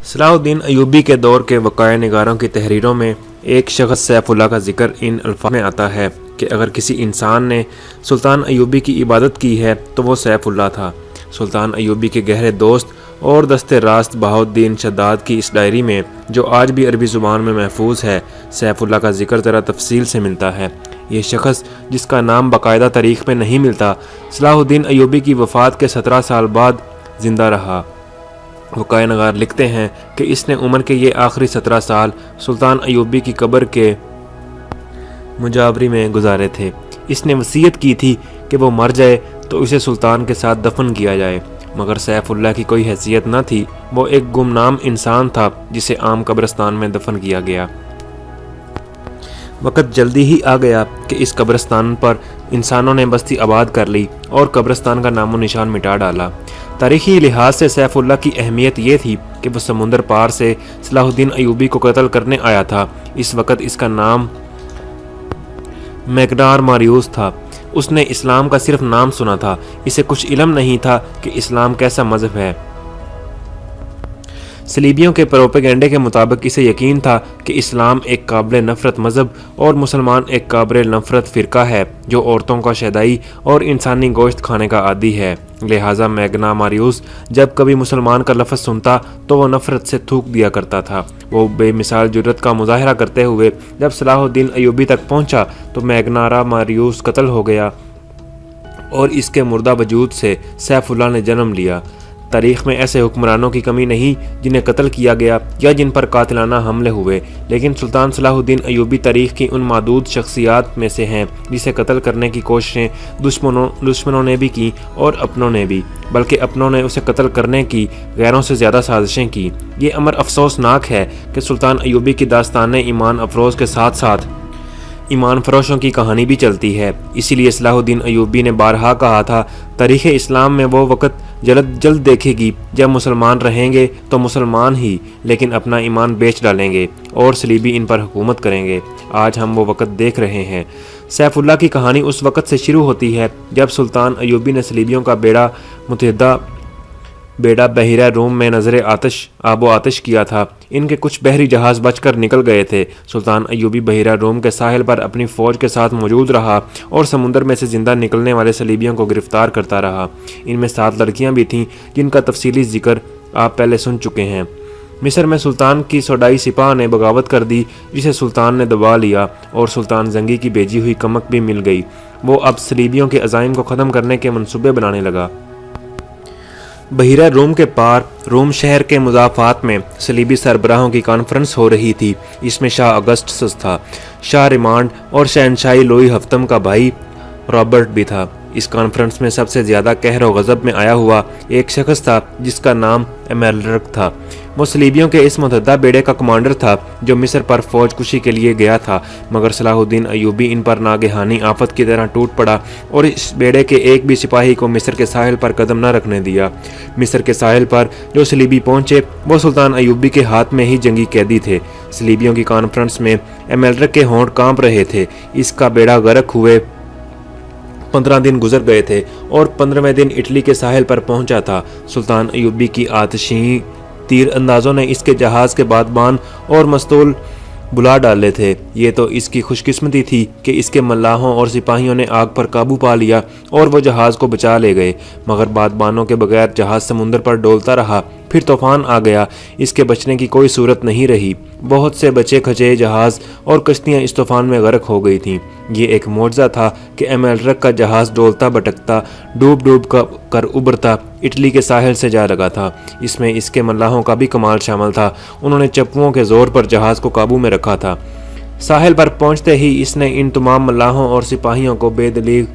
صلاح الدین ایوبی کے دور کے وقائع نگاروں کی تحریروں میں ایک شخص سیف اللہ کا ذکر ان الفاظ میں آتا ہے کہ اگر کسی انسان نے سلطان ایوبی کی عبادت کی ہے تو وہ سیف اللہ تھا۔ سلطان ایوبی کے گہرے دوست اور دست راست بہاؤالدین شداد کی اس ڈائری میں، جو آج بھی عربی زبان میں محفوظ ہے، سیف اللہ کا ذکر ذرا تفصیل سے ملتا ہے۔ یہ شخص، جس کا نام باقاعدہ تاریخ میں نہیں ملتا، صلاح الدین ایوبی کی وفات کے 17 سال بعد زندہ رہا۔ وقائع نگار لکھتے ہیں کہ اس نے عمر کے یہ آخری 17 سال سلطان ایوبی کی قبر کے مجاوری میں گزارے تھے۔ اس نے وصیت کی تھی کہ وہ مر جائے تو اسے سلطان کے ساتھ دفن کیا جائے، مگر سیف اللہ کی کوئی حیثیت نہ تھی۔ وہ ایک گمنام انسان تھا جسے عام قبرستان میں دفن کیا گیا۔ وقت جلدی ہی آ گیا کہ اس قبرستان پر انسانوں نے بستی آباد کر لی اور قبرستان کا نام و نشان مٹا ڈالا۔ تاریخی لحاظ سے سیف اللہ کی اہمیت یہ تھی کہ وہ سمندر پار سے صلاح الدین ایوبی کو قتل کرنے آیا تھا۔ اس وقت اس کا نام میگنار ماریوس تھا۔ اس نے اسلام کا صرف نام سنا تھا، اسے کچھ علم نہیں تھا کہ اسلام کیسا مذہب ہے۔ صلیبیوں کے پروپیگنڈے کے مطابق اسے یقین تھا کہ اسلام ایک قابل نفرت مذہب اور مسلمان ایک قابل نفرت فرقہ ہے جو عورتوں کا شیدائی اور انسانی گوشت کھانے کا عادی ہے۔ لہٰذا میگنا ماریوس جب کبھی مسلمان کا لفظ سنتا تو وہ نفرت سے تھوک دیا کرتا تھا۔ وہ بے مثال جرأت کا مظاہرہ کرتے ہوئے جب صلاح الدین ایوبی تک پہنچا تو میگنارا ماریوس قتل ہو گیا اور اس کے مردہ وجود سے سیف اللہ نے جنم لیا۔ تاریخ میں ایسے حکمرانوں کی کمی نہیں جنہیں قتل کیا گیا یا جن پر قاتلانہ حملے ہوئے، لیکن سلطان صلاح الدین ایوبی تاریخ کی ان معدود شخصیات میں سے ہیں جسے قتل کرنے کی کوششیں دشمنوں نے بھی کی اور اپنوں نے بھی، بلکہ اپنوں نے اسے قتل کرنے کی غیروں سے زیادہ سازشیں کی۔ یہ امر افسوسناک ہے کہ سلطان ایوبی کی داستان ایمان افروز کے ساتھ ساتھ ایمان فروشوں کی کہانی بھی چلتی ہے۔ اسی لیے صلاح الدین ایوبی نے بارہا کہا تھا، تاریخ اسلام میں وہ وقت جلد دیکھے گی جب مسلمان رہیں گے تو مسلمان ہی، لیکن اپنا ایمان بیچ ڈالیں گے اور صلیبی ان پر حکومت کریں گے۔ آج ہم وہ وقت دیکھ رہے ہیں۔ سیف اللہ کی کہانی اس وقت سے شروع ہوتی ہے جب سلطان ایوبی نے صلیبیوں کا متحدہ بیڑا بحیرہ روم میں نظر آب و آتش کیا تھا۔ ان کے کچھ بحری جہاز بچ کر نکل گئے تھے۔ سلطان ایوبی بحیرہ روم کے ساحل پر اپنی فوج کے ساتھ موجود رہا اور سمندر میں سے زندہ نکلنے والے صلیبیوں کو گرفتار کرتا رہا۔ ان میں 7 لڑکیاں بھی تھیں جن کا تفصیلی ذکر آپ پہلے سن چکے ہیں۔ مصر میں سلطان کی سوڈائی سپاہ نے بغاوت کر دی جسے سلطان نے دبا لیا اور سلطان زنگی کی بھیجی ہوئی کمک بھی مل گئی۔ وہ اب صلیبیوں کے عزائم کو ختم کرنے کے منصوبے بنانے لگا۔ بحیرہ روم کے پار روم شہر کے مضافات میں صلیبی سربراہوں کی کانفرنس ہو رہی تھی۔ اس میں شاہ اگسٹس تھا، شاہ ریمانڈ اور شہنشاہی لوئی ہفتم کا بھائی رابرٹ بھی تھا۔ اس کانفرنس میں سب سے زیادہ قہر و غضب میں آیا ہوا ایک شخص تھا جس کا نام ایمیلرک تھا۔ وہ صلیبیوں کے اس متحدہ بیڑے کا کمانڈر تھا جو مصر پر فوج کشی کے لیے گیا تھا، مگر صلاح الدین ایوبی ان پر ناگہانی آفت کی طرح ٹوٹ پڑا اور اس بیڑے کے ایک بھی سپاہی کو مصر کے ساحل پر قدم نہ رکھنے دیا۔ مصر کے ساحل پر جو صلیبی پہنچے وہ سلطان ایوبی کے ہاتھ میں ہی جنگی قیدی تھے۔ صلیبیوں کی کانفرنس میں ایمیلرک کے ہونٹ کانپ رہے تھے۔ اس کا بیڑا غرق ہوئے 15 دن گزر گئے تھے اور 15ویں دن اٹلی کے ساحل پر پہنچا تھا۔ سلطان ایوبی کی آتشی تیر اندازوں نے اس کے جہاز کے بادبان اور مستول بلا ڈالے تھے۔ یہ تو اس کی خوش قسمتی تھی کہ اس کے ملاحوں اور سپاہیوں نے آگ پر قابو پا لیا اور وہ جہاز کو بچا لے گئے، مگر بادبانوں کے بغیر جہاز سمندر پر ڈولتا رہا۔ پھر طوفان آ گیا، اس کے بچنے کی کوئی صورت نہیں رہی۔ بہت سے بچے کھچے جہاز اور کشتیاں اس طوفان میں غرق ہو گئی تھیں۔ یہ ایک معجزہ تھا کہ ایمیلرک کا جہاز ڈولتا بھٹکتا ڈوب کر ابھرتا اٹلی کے ساحل سے جا لگا تھا۔ اس میں اس کے ملاحوں کا بھی کمال شامل تھا۔ انہوں نے چپوؤں کے زور پر جہاز کو قابو میں رکھا تھا۔ ساحل پر پہنچتے ہی اس نے ان تمام ملاحوں اور سپاہیوں کو بے دلیل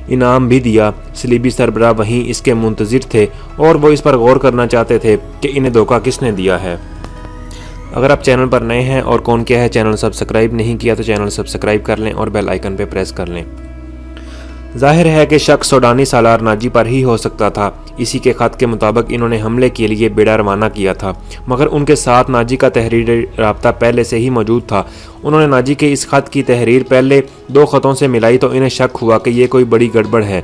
انعام بھی دیا۔ صلیبی سربراہ وہیں اس کے منتظر تھے اور وہ اس پر غور کرنا چاہتے تھے کہ انہیں دھوکہ کس نے دیا ہے۔ اگر آپ چینل پر نئے ہیں اور کون کیا ہے چینل سبسکرائب نہیں کیا تو چینل سبسکرائب کر لیں اور بیل آئیکن پہ پریس کر لیں۔ ظاہر ہے کہ شک سوڈانی سالار ناجی پر ہی ہو سکتا تھا۔ اسی کے خط کے مطابق انہوں نے حملے کے لیے بیڑا روانہ کیا تھا، مگر ان کے ساتھ ناجی کا تحریری رابطہ پہلے سے ہی موجود تھا۔ انہوں نے ناجی کے اس خط کی تحریر پہلے 2 خطوں سے ملائی تو انہیں شک ہوا کہ یہ کوئی بڑی گڑبڑ ہے۔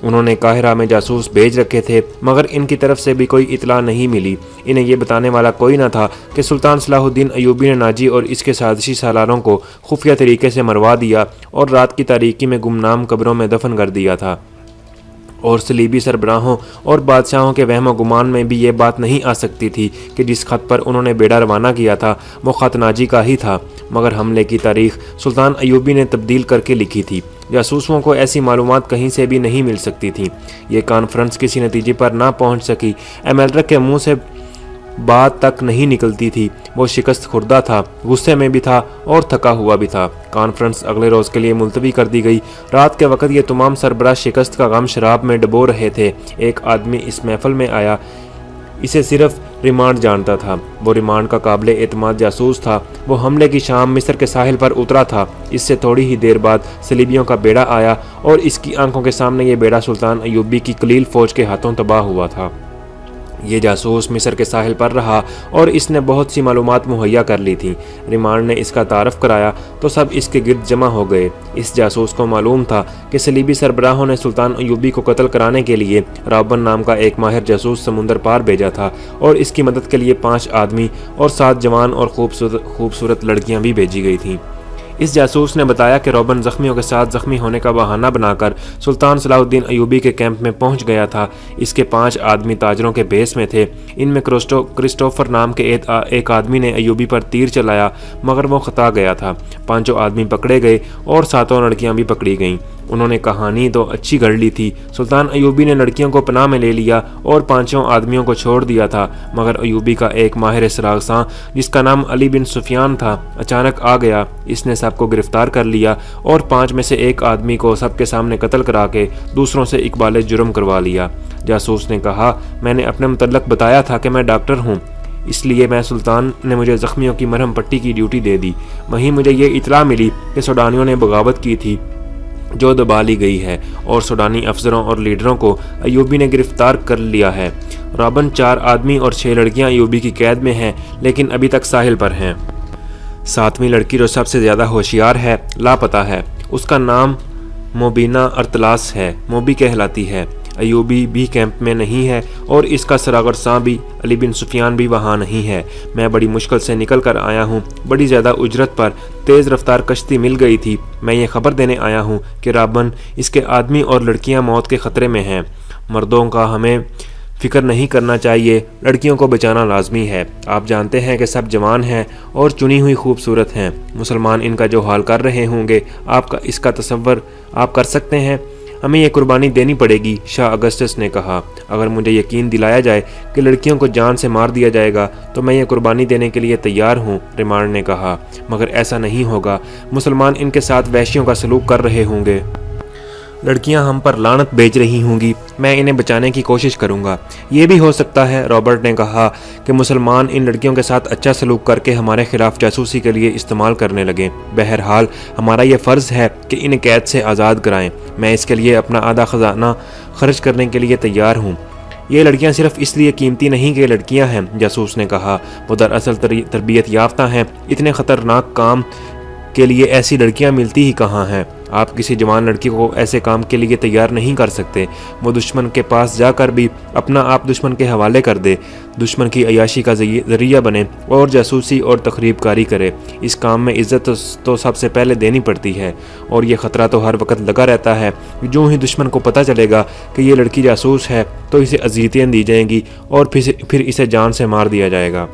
انہوں نے قاہرہ میں جاسوس بھیج رکھے تھے مگر ان کی طرف سے بھی کوئی اطلاع نہیں ملی۔ انہیں یہ بتانے والا کوئی نہ تھا کہ سلطان صلاح الدین ایوبی نے ناجی اور اس کے سازشی سالاروں کو خفیہ طریقے سے مروا دیا اور رات کی تاریکی میں گمنام قبروں میں دفن کر دیا تھا، اور صلیبی سربراہوں اور بادشاہوں کے وہم و گمان میں بھی یہ بات نہیں آ سکتی تھی کہ جس خط پر انہوں نے بیڑا روانہ کیا تھا وہ خط ناجی کا ہی تھا، مگر حملے کی تاریخ سلطان ایوبی نے تبدیل کر کے لکھی تھی۔ جاسوسوں کو ایسی معلومات کہیں سے بھی نہیں مل سکتی تھیں۔ یہ کانفرنس کسی نتیجے پر نہ پہنچ سکی۔ ایمیلرک کے منہ سے بات تک نہیں نکلتی تھی۔ وہ شکست خوردہ تھا، غصے میں بھی تھا اور تھکا ہوا بھی تھا۔ کانفرنس اگلے روز کے لیے ملتوی کر دی گئی۔ رات کے وقت یہ تمام سربراہ شکست کا غم شراب میں ڈبو رہے تھے۔ ایک آدمی اس محفل میں آیا، اسے صرف ریمانڈ جانتا تھا۔ وہ ریمانڈ کا قابل اعتماد جاسوس تھا۔ وہ حملے کی شام مصر کے ساحل پر اترا تھا۔ اس سے تھوڑی ہی دیر بعد صلیبیوں کا بیڑا آیا اور اس کی آنکھوں کے سامنے یہ بیڑا سلطان ایوبی کی قلیل فوج کے ہاتھوں تباہ ہوا تھا۔ یہ جاسوس مصر کے ساحل پر رہا اور اس نے بہت سی معلومات مہیا کر لی تھیں۔ ریمانڈ نے اس کا تعارف کرایا تو سب اس کے گرد جمع ہو گئے۔ اس جاسوس کو معلوم تھا کہ صلیبی سربراہوں نے سلطان ایوبی کو قتل کرانے کے لیے رابن نام کا ایک ماہر جاسوس سمندر پار بھیجا تھا اور اس کی مدد کے لیے 5 آدمی اور 7 جوان اور خوبصورت لڑکیاں بھی بھیجی گئی تھیں۔ اس جاسوس نے بتایا کہ روبن زخمیوں کے ساتھ زخمی ہونے کا بہانہ بنا کر سلطان صلاح الدین ایوبی کے کیمپ میں پہنچ گیا تھا۔ اس کے 5 آدمی تاجروں کے بھیس میں تھے۔ ان میں کرسٹوفر نام کے ایک آدمی نے ایوبی پر تیر چلایا مگر وہ خطا گیا تھا۔ 5 آدمی پکڑے گئے اور 7 لڑکیاں بھی پکڑی گئیں۔ انہوں نے کہانی تو اچھی گھڑ لی تھی۔ سلطان ایوبی نے لڑکیوں کو پناہ میں لے لیا اور 5 آدمیوں کو چھوڑ دیا تھا، مگر ایوبی کا ایک ماہر سراغساں جس کا نام علی بن سفیان تھا اچانک آ گیا۔ اس نے سب کو گرفتار کر لیا اور 5 میں سے ایک آدمی کو سب کے سامنے قتل کرا کے دوسروں سے اقبال جرم کروا لیا۔ جاسوس نے کہا، میں نے اپنے متعلق بتایا تھا کہ میں ڈاکٹر ہوں، اس لیے سلطان نے مجھے زخمیوں کی مرہم پٹی کی ڈیوٹی دے دی۔ وہیں مجھے یہ اطلاع ملی کہ سوڈانیوں نے بغاوت کی تھی جو دبا لی گئی ہے اور سوڈانی افسروں اور لیڈروں کو ایوبی نے گرفتار کر لیا ہے۔ رابن 4 آدمی اور 6 لڑکیاں ایوبی کی قید میں ہیں لیکن ابھی تک ساحل پر ہیں۔ 7ویں لڑکی جو سب سے زیادہ ہوشیار ہے لاپتہ ہے۔ اس کا نام موبینا ارتلاس ہے، موبی کہلاتی ہے۔ ایوبی بھی کیمپ میں نہیں ہے اور اس کا سراغرساں بھی علی بن سفیان بھی وہاں نہیں ہے۔ میں بڑی مشکل سے نکل کر آیا ہوں، بڑی زیادہ اجرت پر تیز رفتار کشتی مل گئی تھی۔ میں یہ خبر دینے آیا ہوں کہ رابن، اس کے آدمی اور لڑکیاں موت کے خطرے میں ہیں۔ مردوں کا ہمیں فکر نہیں کرنا چاہیے، لڑکیوں کو بچانا لازمی ہے۔ آپ جانتے ہیں کہ سب جوان ہیں اور چنی ہوئی خوبصورت ہیں۔ مسلمان ان کا جو حال کر رہے ہوں گے اس کا تصور آپ کر سکتے ہیں۔ ہمیں یہ قربانی دینی پڑے گی، شاہ اگسٹس نے کہا۔ اگر مجھے یقین دلایا جائے کہ لڑکیوں کو جان سے مار دیا جائے گا تو میں یہ قربانی دینے کے لیے تیار ہوں، ریمانڈ نے کہا، مگر ایسا نہیں ہوگا۔ مسلمان ان کے ساتھ وحشیوں کا سلوک کر رہے ہوں گے، لڑکیاں ہم پر لعنت بھیج رہی ہوں گی۔ میں انہیں بچانے کی کوشش کروں گا۔ یہ بھی ہو سکتا ہے، رابرٹ نے کہا، کہ مسلمان ان لڑکیوں کے ساتھ اچھا سلوک کر کے ہمارے خلاف جاسوسی کے لیے استعمال کرنے لگیں۔ بہرحال ہمارا یہ فرض ہے کہ انہیں قید سے آزاد کرائیں۔ میں اس کے لیے اپنا آدھا خزانہ خرچ کرنے کے لیے تیار ہوں۔ یہ لڑکیاں صرف اس لیے قیمتی نہیں کہ لڑکیاں ہیں، جاسوس نے کہا، وہ دراصل تربیت یافتہ ہیں۔ اتنے خطرناک کام کے لیے ایسی لڑکیاں ملتی ہی کہاں ہیں؟ آپ کسی جوان لڑکی کو ایسے کام کے لیے تیار نہیں کر سکتے۔ وہ دشمن کے پاس جا کر بھی اپنا آپ دشمن کے حوالے کر دے، دشمن کی عیاشی کا ذریعہ بنے اور جاسوسی اور تخریب کاری کرے۔ اس کام میں عزت تو سب سے پہلے دینی پڑتی ہے، اور یہ خطرہ تو ہر وقت لگا رہتا ہے۔ جو ہی دشمن کو پتہ چلے گا کہ یہ لڑکی جاسوس ہے تو اسے اذیتیں دی جائیں گی اور پھر اسے جان سے مار دیا جائے گا۔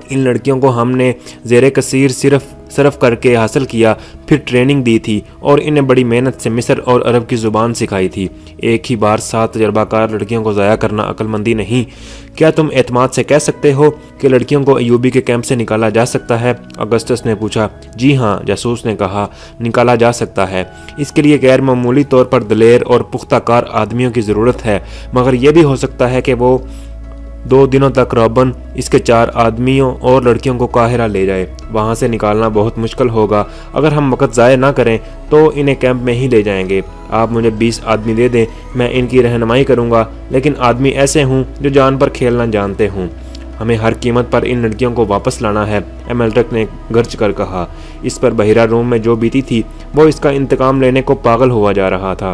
ان لڑکیوں کو ہم نے زیر کثیر صرف کر کے حاصل کیا، پھر ٹریننگ دی تھی اور انہیں بڑی محنت سے مصر اور عرب کی زبان سکھائی تھی۔ ایک ہی بار 7 تجربہ کار لڑکیوں کو ضائع کرنا عقل مندی نہیں۔ کیا تم اعتماد سے کہہ سکتے ہو کہ لڑکیوں کو ایوبی کے کیمپ سے نکالا جا سکتا ہے؟ اگسٹس نے پوچھا۔ جی ہاں، جاسوس نے کہا، نکالا جا سکتا ہے۔ اس کے لیے غیر معمولی طور پر دلیر اور پختہ کار آدمیوں کی ضرورت ہے، مگر یہ بھی ہو سکتا ہے کہ وہ 2 دنوں تک رابن، اس کے 4 آدمیوں اور لڑکیوں کو قاہرہ لے جائے۔ وہاں سے نکالنا بہت مشکل ہوگا۔ اگر ہم وقت ضائع نہ کریں تو انہیں کیمپ میں ہی لے جائیں گے۔ آپ مجھے 20 آدمی دے دیں، میں ان کی رہنمائی کروں گا، لیکن آدمی ایسے ہوں جو جان پر کھیلنا جانتے ہوں۔ ہمیں ہر قیمت پر ان لڑکیوں کو واپس لانا ہے، ایمیلرک نے گرج کر کہا۔ اس پر بحیرہ روم میں جو بیتی تھی وہ اس کا انتقام لینے کو پاگل ہوا جا رہا تھا۔